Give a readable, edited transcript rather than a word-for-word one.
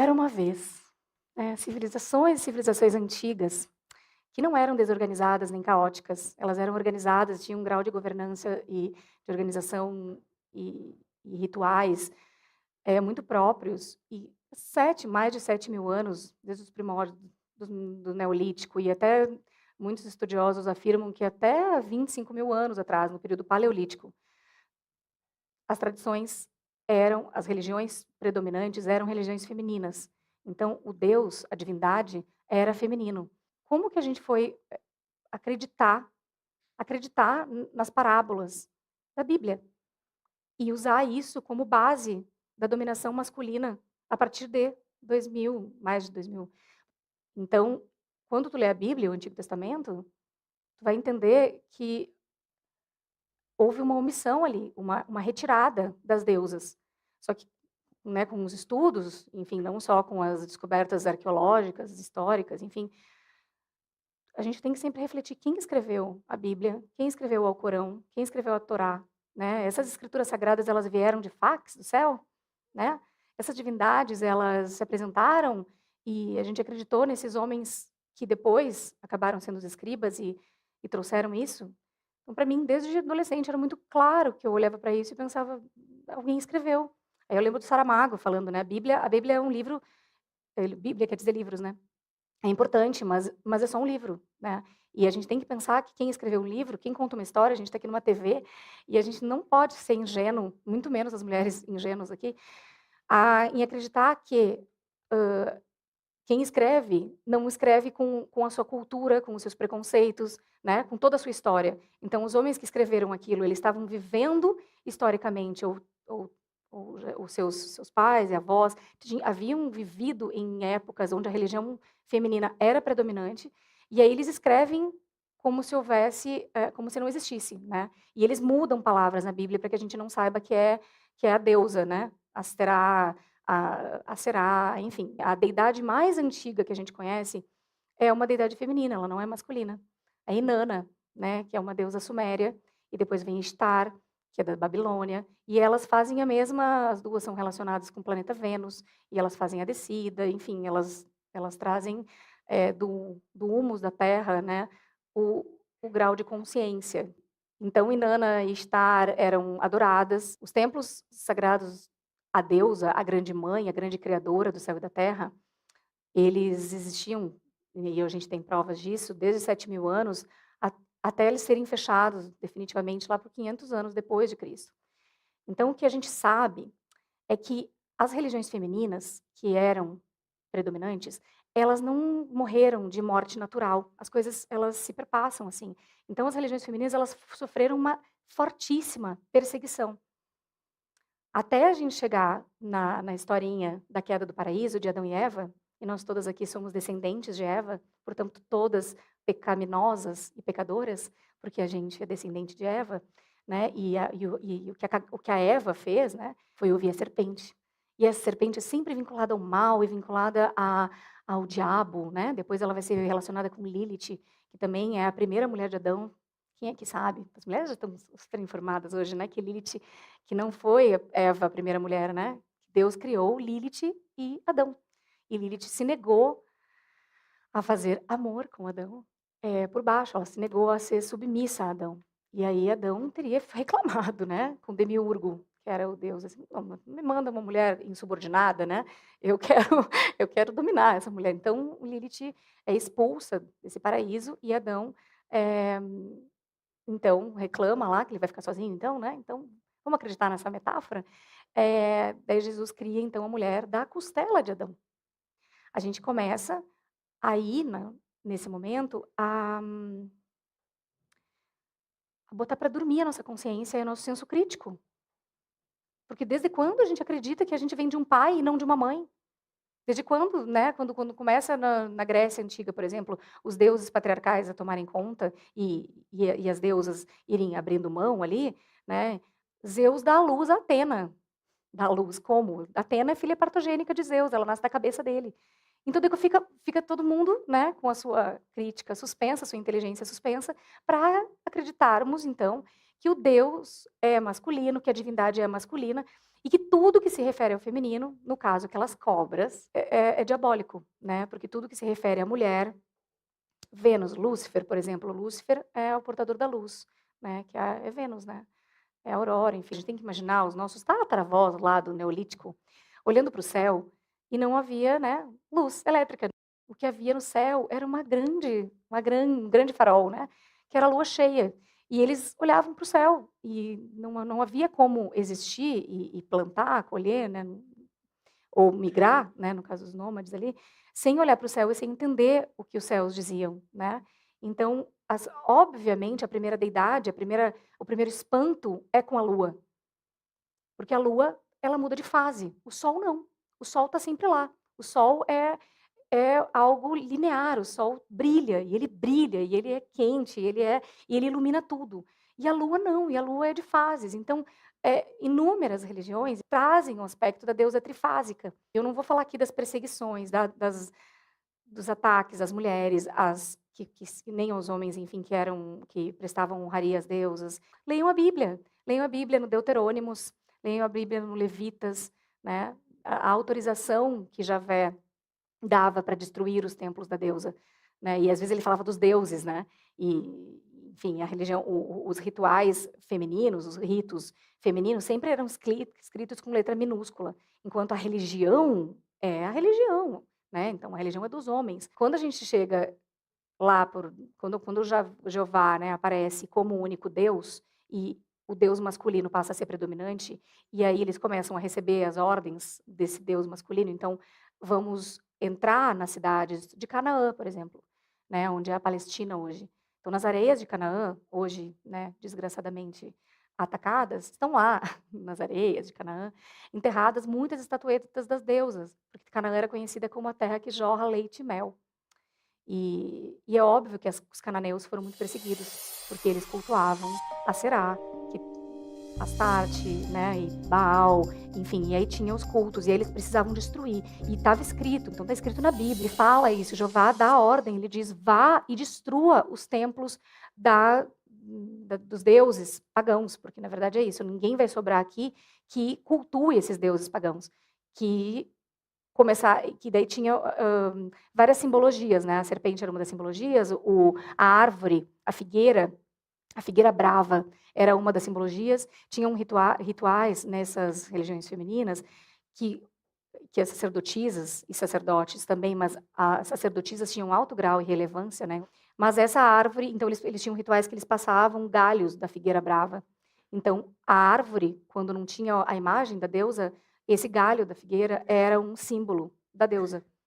Era uma vez, civilizações antigas, que não eram desorganizadas nem caóticas, elas eram organizadas, tinham um grau de governança e de organização e rituais, muito próprios, e mais de 7.000 anos, desde os primórdios do Neolítico, e até muitos estudiosos afirmam que até 25.000 anos atrás, no período paleolítico, as religiões predominantes eram religiões femininas. Então, o Deus, a divindade, era feminino. Como que a gente foi acreditar nas parábolas da Bíblia e usar isso como base da dominação masculina a partir de 2000, mais de 2000? Então, quando tu lê a Bíblia, o Antigo Testamento, tu vai entender que houve uma omissão ali, uma retirada das deusas. Só que, né, com os estudos, enfim, não só com as descobertas arqueológicas, históricas, enfim, a gente tem que sempre refletir quem escreveu a Bíblia, quem escreveu o Alcorão, quem escreveu a Torá, né? Essas escrituras sagradas, elas vieram de fax do céu, né? Essas divindades, elas se apresentaram e a gente acreditou nesses homens que depois acabaram sendo os escribas e trouxeram isso. Então, para mim, desde adolescente, era muito claro que eu olhava para isso e pensava, alguém escreveu. Aí eu lembro do Saramago falando, né? A Bíblia é um livro, Bíblia quer dizer livros, né? É importante, mas é só um livro, né. E a gente tem que pensar que quem escreveu um livro, quem conta uma história, a gente está aqui numa TV, e a gente não pode ser ingênuo, muito menos as mulheres ingênuas aqui, em acreditar que, quem escreve, não escreve com a sua cultura, com os seus preconceitos, né, com toda a sua história. Então os homens que escreveram aquilo, eles estavam vivendo historicamente ou já os seus pais e avós haviam vivido em épocas onde a religião feminina era predominante, e aí eles escrevem como se houvesse, como se não existisse, né. E eles mudam palavras na Bíblia para que a gente não saiba que é a deusa, né, Asterá, a Será, enfim, a deidade mais antiga que a gente conhece é uma deidade feminina, ela não é masculina. É Inanna, né, que é uma deusa suméria, e depois vem Ishtar, que é da Babilônia, e elas fazem a mesma, as 2 são relacionadas com o planeta Vênus, e elas fazem a descida, enfim, elas trazem, do húmus da terra, né, o grau de consciência. Então Inanna e Ishtar eram adoradas, os templos sagrados à deusa, a grande mãe, a grande criadora do céu e da terra, eles existiam, e a gente tem provas disso, desde 7.000 anos, a até eles serem fechados definitivamente lá por 500 anos depois de Cristo. Então o que a gente sabe é que as religiões femininas, que eram predominantes, elas não morreram de morte natural, as coisas elas se perpassam, assim. Então as religiões femininas, elas sofreram uma fortíssima perseguição. Até a gente chegar na historinha da queda do paraíso, de Adão e Eva, e nós todas aqui somos descendentes de Eva, portanto todas pecaminosas e pecadoras, porque a gente é descendente de Eva, né, o que a Eva fez, né, foi ouvir a serpente. E a serpente é sempre vinculada ao mal e vinculada ao diabo, né, depois ela vai ser relacionada com Lilith, que também é a primeira mulher de Adão. Quem é que sabe? As mulheres já estão super informadas hoje, né, que Lilith, que não foi Eva a primeira mulher, né. Deus criou Lilith e Adão. E Lilith se negou a fazer amor com Adão, por baixo, ela se negou a ser submissa a Adão. E aí Adão teria reclamado, né, com Demiurgo, que era o deus, assim: "Não me manda uma mulher insubordinada, né, eu quero eu quero dominar essa mulher". Então Lilith é expulsa desse paraíso e Adão, eh então, reclama lá que ele vai ficar sozinho então, né, então, vamos acreditar nessa metáfora? Daí Jesus cria então a mulher da costela de Adão. A gente começa aí nesse momento a botar para dormir a nossa consciência e o nosso senso crítico. Porque desde quando a gente acredita que a gente vem de um pai e não de uma mãe? Desde quando, né, quando começa na Grécia antiga, por exemplo, os deuses patriarcais a tomarem conta e as deusas irem abrindo mão ali, né, Zeus dá à luz a Atena. Dá à luz como? Atena é filha partogênica de Zeus, ela nasce da cabeça dele. Então daí fica todo mundo, né, com a sua crítica suspensa, a sua inteligência suspensa, para acreditarmos então que o Deus é masculino, que a divindade é masculina, E que tudo que se refere ao feminino, no caso aquelas cobras, é diabólico, né, porque tudo que se refere à mulher, Vênus, Lúcifer, por exemplo, Lúcifer é o portador da luz, né, que é Vênus, né, é a aurora, enfim, a gente tem que imaginar os nossos tataravós lá do neolítico, olhando para o céu e não havia, né, luz elétrica. O que havia no céu era um grande farol, né, que era a lua cheia. E eles olhavam para o céu e não havia como existir e plantar, colher, né, ou migrar, né, no caso dos nômades ali, sem olhar para o céu e sem entender o que os céus diziam, né. Então, obviamente, a primeira deidade, o primeiro espanto é com a lua, porque a lua, ela muda de fase, o sol não, o sol está sempre lá. O sol é algo linear, o sol brilha, e ele é quente, e ele ilumina tudo. E a lua não, e a lua é de fases. Então, inúmeras religiões trazem o aspecto da deusa trifásica. Eu não vou falar aqui das perseguições, dos ataques às mulheres, que nem aos homens, enfim, que prestavam honraria às deusas. Leiam a Bíblia no Deuterônimos, leiam a Bíblia no Levitas, né? A autorização que Javé dava para destruir os templos da deusa, né, e às vezes ele falava dos deuses, né, e enfim, a religião, os rituais femininos, os ritos femininos sempre eram escritos com letra minúscula, enquanto a religião é a religião, né, então a religião é dos homens. Quando a gente chega lá quando Jeová, né, aparece como o único Deus, e o Deus masculino passa a ser predominante, e aí eles começam a receber as ordens desse Deus masculino, então vamos entrar nas cidades de Canaã, por exemplo, né, onde é a Palestina hoje. Então nas areias de Canaã, hoje, né, desgraçadamente atacadas, estão lá, nas areias de Canaã, enterradas muitas estatuetas das deusas, porque Canaã era conhecida como a terra que jorra leite e mel. E é óbvio que os cananeus foram muito perseguidos, porque eles cultuavam Aserá, que Astarte, né, e Baal, enfim, e aí tinha os cultos, e aí eles precisavam destruir. E estava escrito, então está escrito na Bíblia, fala isso, Jeová dá a ordem, ele diz, vá e destrua os templos dos deuses pagãos, porque na verdade é isso, ninguém vai sobrar aqui que cultue esses deuses pagãos, que daí tinha várias simbologias, né? A serpente era uma das simbologias, a árvore, a figueira brava era uma das simbologias. Tinham rituais nessas religiões femininas que as sacerdotisas e sacerdotes também, mas as sacerdotisas tinham alto grau e relevância, né? Mas essa árvore, então eles tinham rituais que eles passavam galhos da figueira brava. Então, a árvore, quando não tinha a imagem da deusa, esse galho da figueira era um símbolo da deusa.